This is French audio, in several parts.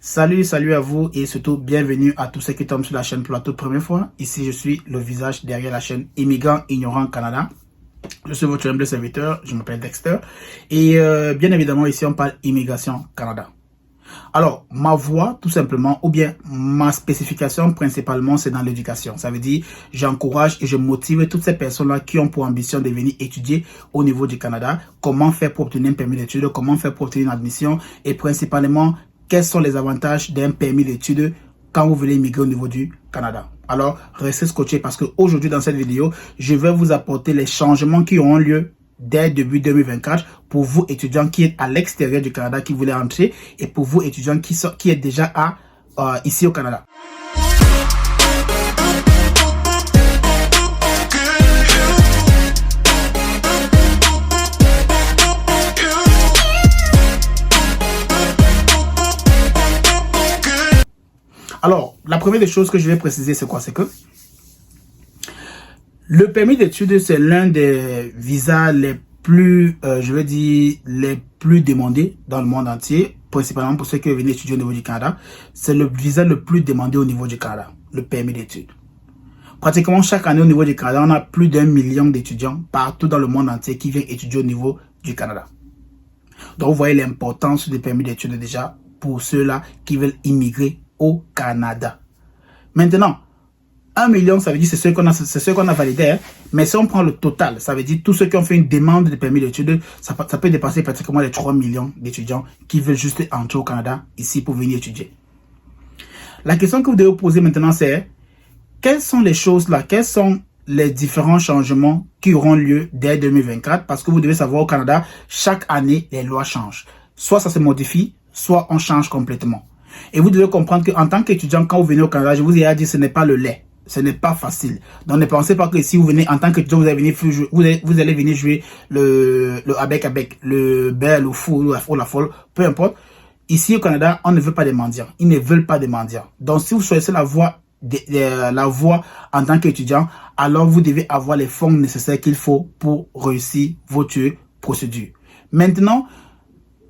Salut à vous et surtout bienvenue à tous ceux qui tombent sur la chaîne pour la toute première fois. Ici, je suis le visage derrière la chaîne Immigrants Ignorants Canada. Je suis votre humble serviteur, je m'appelle Dexter. Et bien évidemment, ici, on parle Immigration Canada. Alors, ma voix, tout simplement, ou bien ma spécification principalement, c'est dans l'éducation. Ça veut dire, j'encourage et je motive toutes ces personnes-là qui ont pour ambition de venir étudier au niveau du Canada. Comment faire pour obtenir un permis d'études, comment faire pour obtenir une admission et principalement, quels sont les avantages d'un permis d'études quand vous voulez immigrer au niveau du Canada. Alors, restez scotchés parce qu'aujourd'hui, dans cette vidéo, je vais vous apporter les changements qui auront lieu dès début 2024 pour vous étudiants qui êtes à l'extérieur du Canada, qui voulaient entrer, et pour vous étudiants qui êtes déjà ici au Canada. Alors, la première des choses que je vais préciser, c'est quoi? C'est que le permis d'études, c'est l'un des visas les plus, les plus demandés dans le monde entier, principalement pour ceux qui viennent étudier au niveau du Canada. C'est le visa le plus demandé au niveau du Canada, le permis d'études. Pratiquement chaque année au niveau du Canada, on a plus d'1 million d'étudiants partout dans le monde entier qui viennent étudier au niveau du Canada. Donc, vous voyez l'importance des permis d'études déjà pour ceux-là qui veulent immigrer au Canada. Maintenant, 1 million, ça veut dire c'est ceux qu'on a validé, hein? Mais si on prend le total, ça veut dire tous ceux qui ont fait une demande de permis d'études, ça peut dépasser pratiquement les 3 millions d'étudiants qui veulent juste entrer au Canada ici pour venir étudier. La question que vous devez vous poser maintenant, c'est quelles sont les choses là, quels sont les différents changements qui auront lieu dès 2024, parce que vous devez savoir au Canada, chaque année, les lois changent. Soit ça se modifie, soit on change complètement. Et vous devez comprendre qu'en tant qu'étudiant, quand vous venez au Canada, je vous ai dit, ce n'est pas le lait. Ce n'est pas facile. Donc ne pensez pas que si vous venez en tant qu'étudiant, vous allez venir jouer le avec, le bel, le fou, la folle, peu importe. Ici au Canada, on ne veut pas des mendiants. Ils ne veulent pas des mendiants. Donc si vous choisissez la voie en tant qu'étudiant, alors vous devez avoir les fonds nécessaires qu'il faut pour réussir votre procédure. Maintenant,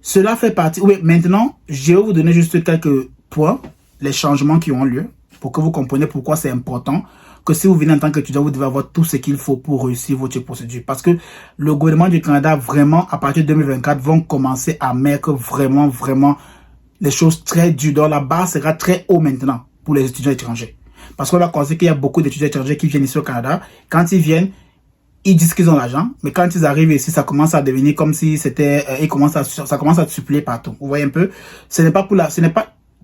cela fait partie... Oui, maintenant, je vais vous donner juste quelques points, les changements qui ont lieu, pour que vous compreniez pourquoi c'est important que si vous venez en tant qu'étudiant, vous devez avoir tout ce qu'il faut pour réussir votre procédure. Parce que le gouvernement du Canada, vraiment, à partir de 2024, vont commencer à mettre vraiment les choses très dures. Donc la barre sera très haut maintenant pour les étudiants étrangers. Parce qu'on va constater qu'il y a beaucoup d'étudiants étrangers qui viennent ici au Canada. Quand ils viennent, ils disent qu'ils ont l'argent, mais quand ils arrivent ici, ça commence à devenir comme si c'était, ça commence à suppléer partout. Vous voyez un peu,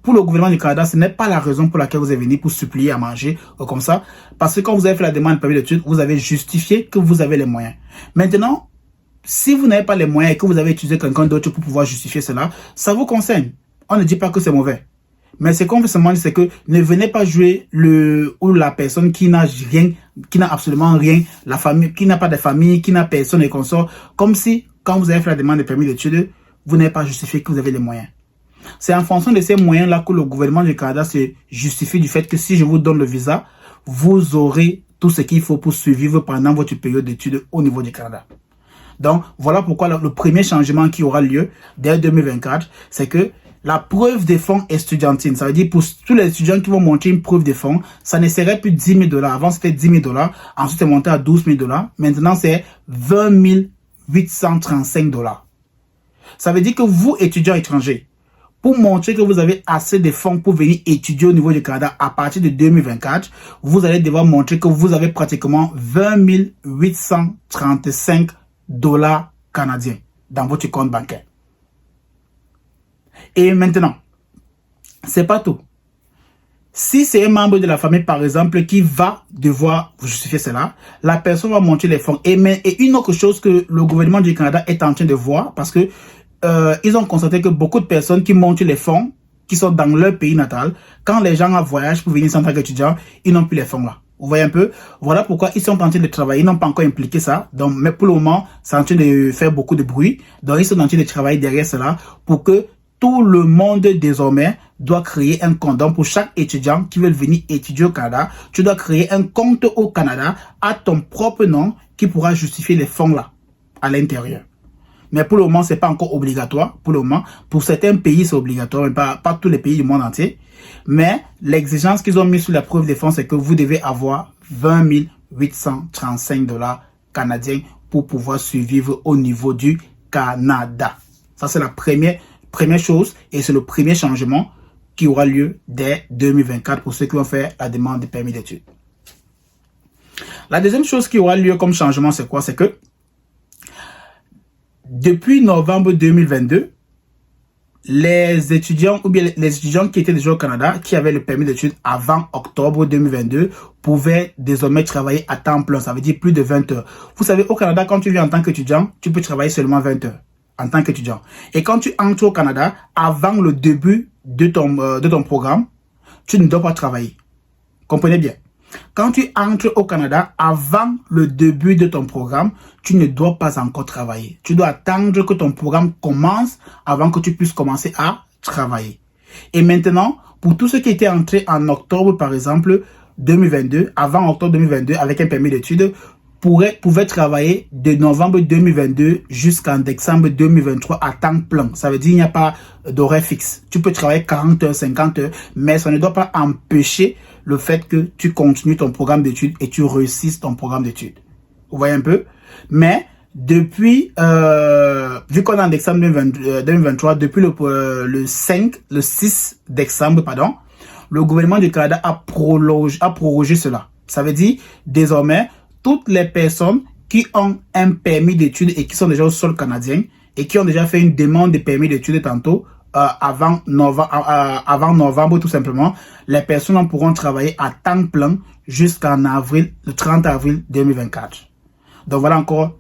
pour le gouvernement du Canada, ce n'est pas la raison pour laquelle vous êtes venu pour supplier à manger ou comme ça, parce que quand vous avez fait la demande de permis d'études, vous avez justifié que vous avez les moyens. Maintenant, si vous n'avez pas les moyens et que vous avez utilisé quelqu'un d'autre pour pouvoir justifier cela, ça vous concerne. On ne dit pas que c'est mauvais. Mais ce qu'on veut seulement dire, c'est que ne venez pas jouer la personne qui n'a rien, qui n'a absolument rien, la famille, qui n'a pas de famille, qui n'a personne et consort, comme si, quand vous avez fait la demande de permis d'études, vous n'avez pas justifié que vous avez les moyens. C'est en fonction de ces moyens-là que le gouvernement du Canada se justifie du fait que si je vous donne le visa, vous aurez tout ce qu'il faut pour survivre pendant votre période d'études au niveau du Canada. Donc, voilà pourquoi le premier changement qui aura lieu dès 2024, c'est que la preuve des fonds estudiantines, ça veut dire pour tous les étudiants qui vont monter une preuve des fonds, ça ne serait plus 10 000 $. Avant, c'était 10 000 $. Ensuite, c'est monté à 12 000 $. Maintenant, c'est 20 835 $. Ça veut dire que vous, étudiants étrangers, pour montrer que vous avez assez de fonds pour venir étudier au niveau du Canada à partir de 2024, vous allez devoir montrer que vous avez pratiquement 20 835 $ canadiens dans votre compte bancaire. Et maintenant, c'est pas tout. Si c'est un membre de la famille, par exemple, qui va devoir justifier cela, la personne va montrer les fonds. Et une autre chose que le gouvernement du Canada est en train de voir, parce que ils ont constaté que beaucoup de personnes qui montrent les fonds, qui sont dans leur pays natal, quand les gens voyagent pour venir en tant qu'étudiants, ils n'ont plus les fonds là. Vous voyez un peu? Voilà pourquoi ils sont en train de travailler. Ils n'ont pas encore impliqué ça. Donc, mais pour le moment, c'est en train de faire beaucoup de bruit. Donc, ils sont en train de travailler derrière cela pour que tout le monde désormais doit créer un compte. Donc, pour chaque étudiant qui veut venir étudier au Canada, tu dois créer un compte au Canada à ton propre nom qui pourra justifier les fonds là, à l'intérieur. Mais pour le moment, c'est pas encore obligatoire. Pour le moment, pour certains pays, c'est obligatoire, mais pas tous les pays du monde entier. Mais l'exigence qu'ils ont mis sur la preuve de fonds, c'est que vous devez avoir 20 835 $ canadiens pour pouvoir survivre au niveau du Canada. Ça, c'est la première chose et c'est le premier changement qui aura lieu dès 2024 pour ceux qui vont faire la demande de permis d'études. La deuxième chose qui aura lieu comme changement, c'est quoi? C'est que depuis novembre 2022, les étudiants ou bien les étudiants qui étaient déjà au Canada, qui avaient le permis d'études avant octobre 2022, pouvaient désormais travailler à temps plein. Ça veut dire plus de 20 heures. Vous savez, au Canada, quand tu viens en tant qu'étudiant, tu peux travailler seulement 20 heures en tant qu'étudiant. Et quand tu entres au Canada, avant le début de ton programme, tu ne dois pas travailler. Comprenez bien. Quand tu entres au Canada, avant le début de ton programme, tu ne dois pas encore travailler. Tu dois attendre que ton programme commence avant que tu puisses commencer à travailler. Et maintenant, pour tous ceux qui étaient entrés en octobre, par exemple, 2022, avant octobre 2022, avec un permis d'études, pouvaient travailler de novembre 2022 jusqu'en décembre 2023 à temps plein. Ça veut dire qu'il n'y a pas d'horaire fixe. Tu peux travailler 40 heures, 50 heures, mais ça ne doit pas empêcher le fait que tu continues ton programme d'études et tu réussisses ton programme d'études. Vous voyez un peu? Mais depuis, vu qu'on est en décembre 2023, depuis le 6 décembre, pardon, le gouvernement du Canada a prorogé cela. Ça veut dire, désormais, toutes les personnes qui ont un permis d'études et qui sont déjà au sol canadien et qui ont déjà fait une demande de permis d'études tantôt, avant novembre tout simplement, les personnes pourront travailler à temps plein jusqu'en avril, le 30 avril 2024. Donc voilà encore,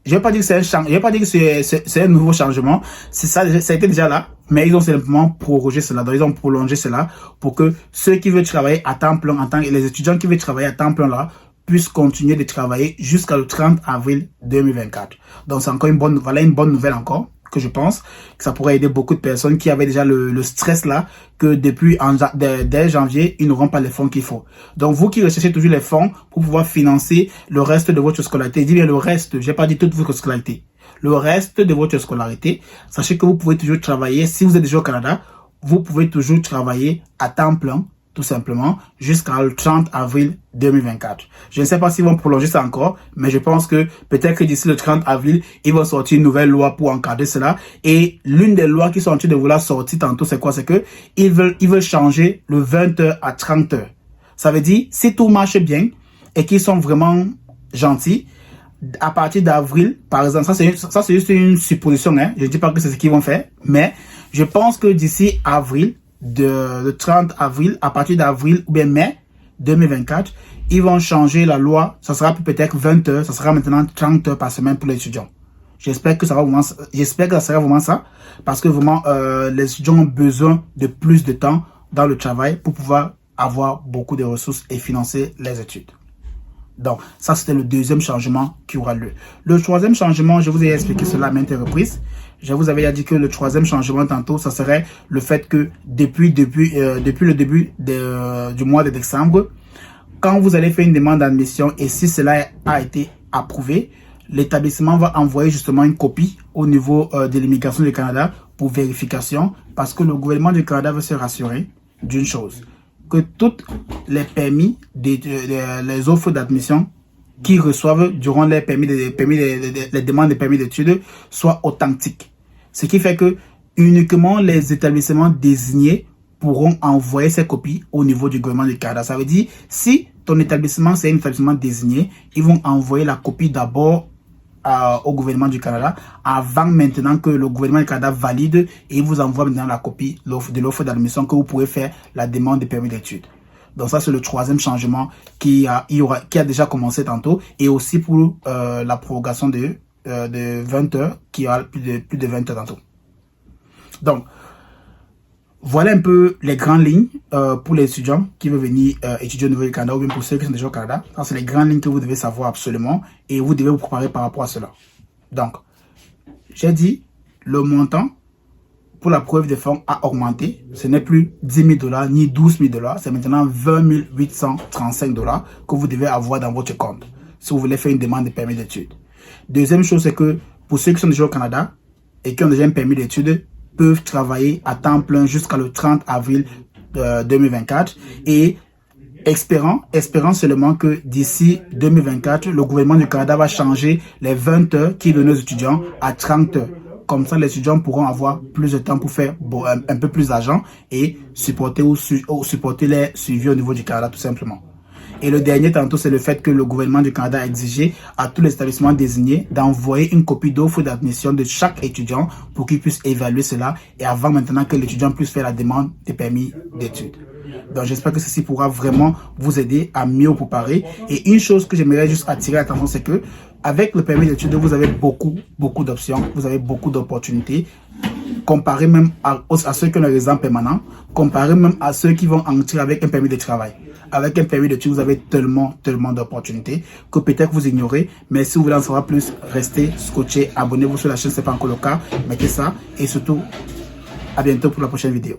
je vais pas dire que c'est un changement, je vais pas dire que c'est un nouveau changement, c'est ça était déjà là, mais ils ont simplement prorogé cela, donc ils ont prolongé cela pour que ceux qui veulent travailler à temps plein, les étudiants qui veulent travailler à temps plein là, puissent continuer de travailler jusqu'à le 30 avril 2024. Donc c'est encore une bonne nouvelle encore, que je pense que ça pourrait aider beaucoup de personnes qui avaient déjà le stress là, que depuis dès janvier, ils n'auront pas les fonds qu'il faut. Donc vous qui recherchez toujours les fonds pour pouvoir financer le reste de votre scolarité, je dis bien le reste, j'ai pas dit toute votre scolarité, le reste de votre scolarité, sachez que vous pouvez toujours travailler, si vous êtes déjà au Canada, vous pouvez toujours travailler à temps plein, tout simplement, jusqu'au 30 avril 2024. Je ne sais pas s'ils vont prolonger ça encore, mais je pense que peut-être que d'ici le 30 avril, ils vont sortir une nouvelle loi pour encadrer cela. Et l'une des lois qui sont en train de vouloir sortir tantôt, c'est quoi? C'est que ils veulent changer le 20 heures à 30 heures. Ça veut dire, si tout marche bien et qu'ils sont vraiment gentils, à partir d'avril, par exemple, ça c'est juste une supposition, hein. Je ne dis pas que c'est ce qu'ils vont faire, mais je pense que d'ici avril, le 30 avril, à partir d'avril ou bien mai 2024, ils vont changer la loi. Ça sera peut-être 20 heures, ça sera maintenant 30 heures par semaine pour les étudiants. J'espère que ça sera vraiment ça, parce que vraiment, les étudiants ont besoin de plus de temps dans le travail pour pouvoir avoir beaucoup de ressources et financer les études. Donc, ça, c'était le deuxième changement qui aura lieu. Le troisième changement, je vous ai expliqué cela à maintes reprises. Je vous avais dit que le troisième changement tantôt, ça serait le fait que depuis le début du mois de décembre, quand vous allez faire une demande d'admission et si cela a été approuvé, l'établissement va envoyer justement une copie au niveau de l'immigration du Canada pour vérification, parce que le gouvernement du Canada veut se rassurer d'une chose, que toutes les permis, les offres d'admission qu'ils reçoivent durant les demandes de permis d'études soient authentiques. Ce qui fait que uniquement les établissements désignés pourront envoyer ces copies au niveau du gouvernement du Canada. Ça veut dire, si ton établissement, c'est un établissement désigné, ils vont envoyer la copie d'abord au gouvernement du Canada, avant maintenant que le gouvernement du Canada valide, et il vous envoie maintenant la copie de l'offre d'admission que vous pouvez faire la demande de permis d'études. Donc ça, c'est le troisième changement qui a déjà commencé tantôt, et aussi pour la prorogation de 20 heures, qui aura plus de 20 heures tantôt. Donc, voilà un peu les grandes lignes pour les étudiants qui veulent venir étudier au niveau du Canada, ou bien pour ceux qui sont déjà au Canada. Ça, c'est les grandes lignes que vous devez savoir absolument, et vous devez vous préparer par rapport à cela. Donc, j'ai dit, le montant pour la preuve de fonds a augmenté. Ce n'est plus 10 000 $ ni 12 000 $, c'est maintenant 20 835 $ que vous devez avoir dans votre compte si vous voulez faire une demande de permis d'études. Deuxième chose, c'est que pour ceux qui sont déjà au Canada et qui ont déjà un permis d'études, peuvent travailler à temps plein jusqu'à le 30 avril 2024 et espérant seulement que d'ici 2024, le gouvernement du Canada va changer les 20 heures qu'il donne aux étudiants à 30 heures. Comme ça, les étudiants pourront avoir plus de temps pour faire un peu plus d'argent et supporter les suivis au niveau du Canada, tout simplement. Et le dernier, tantôt, c'est le fait que le gouvernement du Canada a exigé à tous les établissements désignés d'envoyer une copie d'offre d'admission de chaque étudiant pour qu'ils puissent évaluer cela et avant maintenant que l'étudiant puisse faire la demande des permis d'études. Donc, j'espère que ceci pourra vraiment vous aider à mieux vous préparer. Et une chose que j'aimerais juste attirer l'attention, c'est que avec le permis d'études, vous avez beaucoup d'options, vous avez beaucoup d'opportunités. Comparé même à ceux qui ont le résident permanent, comparé même à ceux qui vont entrer avec un permis de travail. Avec un permis d'études, vous avez tellement d'opportunités que peut-être vous ignorez. Mais si vous voulez en savoir plus, restez scotché, abonnez-vous sur la chaîne si ce n'est pas encore le cas, mettez ça et surtout, à bientôt pour la prochaine vidéo.